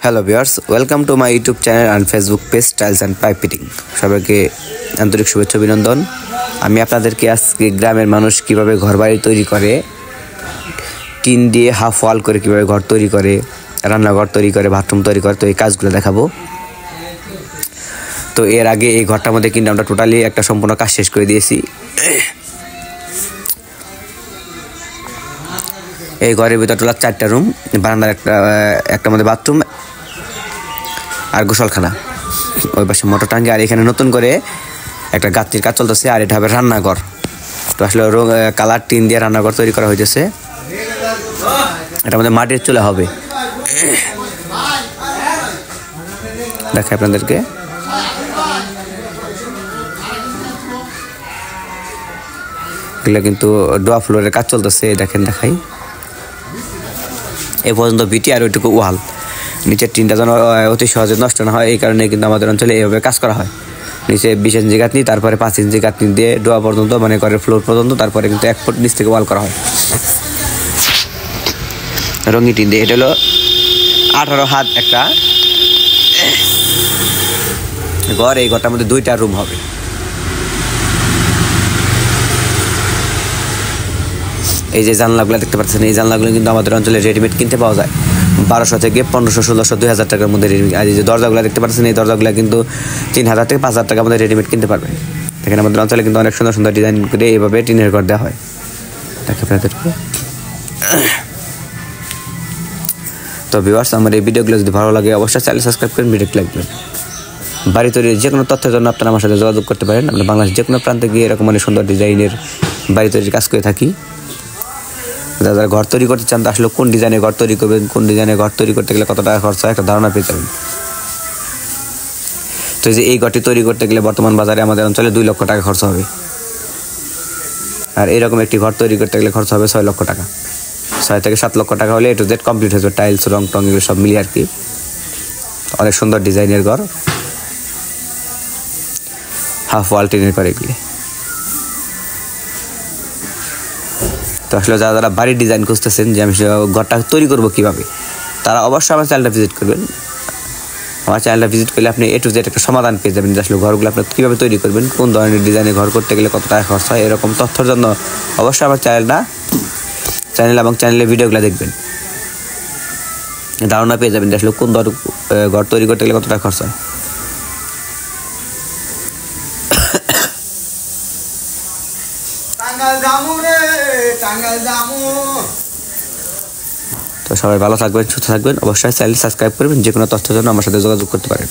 Hello viewers, welcome to my YouTube channel and Facebook page tiles and pipe fitting. সবাইকে আন্তরিক শুভেচ্ছা অভিনন্দন। আমি আপনাদেরকে আজকে গ্রামের মানুষ কীভাবে ঘরবাড়ি তৈরি করে, টিন দিয়ে হাফ ওয়াল করে কীভাবে ঘর তৈরি করে, রান্নাঘর তৈরি করে, বাথরুম তৈরি করে, তো এই কাজগুলো দেখাবো। তো এর আগে এই ঘরটার মধ্যে কিন্তু আমরা টোটালি একটা সম্পূর্ণ কাজ শেষ করে দিয়েছি। এই ঘরের ভিতর টোটাল 4টা রুম, বারান্দার একটা মধ্যে বাথরুম আর গোসলখানা, ওই পাশে মোটর টাঙ্গি, আর এখানে নতুন করে একটা গাঁথনির কাজ চলতেছে। আর এটা হবে রান্নাঘর। তো আসলে কালার টিন দিয়ে রান্নাঘর তৈরি করা হয়েছে। এটার মধ্যে মাটির চুলা হবে, দেখাই আপনাদেরকে। এগুলো কিন্তু ডোয়া ফ্লোরের কাজ চলতেছে, দেখেন দেখাই। এ পর্যন্ত বিটি আর ওইটুকু ওয়াল, নিচের টিনটা যেন অতি সহজে নষ্ট না হয়, এই কারণে কিন্তু আমাদের অঞ্চলে এইভাবে কাজ করা হয়। নিচে 20 ইঞ্চি গাঁথনি, তারপরে 5 ইঞ্চি গাঁথনি দিয়ে ডোয়া পর্যন্ত, মানে ঘরের ফ্লোর পর্যন্ত, তারপরে কিন্তু 1 ফুট নিচ থেকে ওয়াল করা হয় রঙিন টিন দিয়ে। এটা হলো 18 হাত একটা ঘর। এই ঘরটার মধ্যে 2টা রুম হবে। এই যে জানলাগুলো দেখতে পাচ্ছেন, এই জানলাগুলো কিন্তু আমাদের অঞ্চলে রেডিমেড কিনতে পাওয়া যায় 1200 থেকে 1500, 1600, 2000 টাকার মধ্যে রেডিমেড। আর এই যে দরজাগুলো দেখতে পাচ্ছেন, এই দরজাগুলো কিন্তু 3000 থেকে 5000 টাকার মধ্যে রেডিমেড কিনতে পারবেন। এখানে আমাদের অঞ্চলে কিন্তু অনেক সুন্দর সুন্দর ডিজাইন করে এইভাবে টিনের ঘর দেওয়া হয়। দেখে আপনাদেরকে। তো ভিউয়ার্স, আমার এই ভিডিওগুলো যদি ভালো লাগে অবশ্যই চ্যানেল সাবস্ক্রাইব করেন, ভিডিওটি লাইক করবেন। বাড়ি তৈরির যে কোনো তথ্যের জন্য আপনারা আমার সাথে যোগাযোগ করতে পারেন। আমরা বাংলাদেশের যে কোনো প্রান্তে গিয়ে এরকম অনেক সুন্দর ডিজাইনের বাড়ি তৈরির কাজ করে থাকি। যারা ঘর তৈরি করতে চান, আসলে কোন ডিজাইনে ঘর তৈরি করবেন, কোন ডিজাইনে ঘর তৈরি করতে গেলে কত টাকা খরচ হয়, একটা ধারণা পেয়ে যাবেন। তো যে এই ঘরটি তৈরি করতে গেলে বর্তমান বাজারে আমাদের অঞ্চলে 2 লক্ষ টাকা খরচ হবে। আর এরকম একটি ঘর তৈরি করতে গেলে খরচ হবে 6 লক্ষ টাকা। 6 থেকে 7 লক্ষ টাকা হলে এ টু জেড কমপ্লিট হয়ে যাবে, টাইলস, রং টং এগুলো সব মিলিয়ে আর কি। অনেক সুন্দর ডিজাইনের ঘর, হাফ ওয়াল টিনের ঘর এগুলি। তো আসলে যারা বাড়ির ডিজাইন খুঁজতেছেন যে আমি ঘরটা তৈরি করবো কীভাবে, তারা অবশ্যই আমার চ্যানেলটা ভিজিট করবেন। আমার চ্যানেলটা ভিজিট করলে আপনি এ টু জেড একটা সমাধান পেয়ে যাবেন যে আসলে ঘরগুলো আপনি কীভাবে তৈরি করবেন, কোন ধরনের ডিজাইনে ঘর করতে গেলে কত টাকা খরচ হয়। এরকম তথ্যের জন্য অবশ্যই আমার চ্যানেল এবং চ্যানেলের ভিডিওগুলো দেখবেন, ধারণা পেয়ে যাবেন যে আসলে কোন ঘর তৈরি করতে গেলে কত টাকা খরচ হয়। তো সবাই ভালো থাকবেন, সুস্থ থাকবেন। অবশ্যই চ্যানেল সাবস্ক্রাইব করবেন। যে কোনো তথ্যের জন্য আমার সাথে যোগাযোগ করতে পারেন।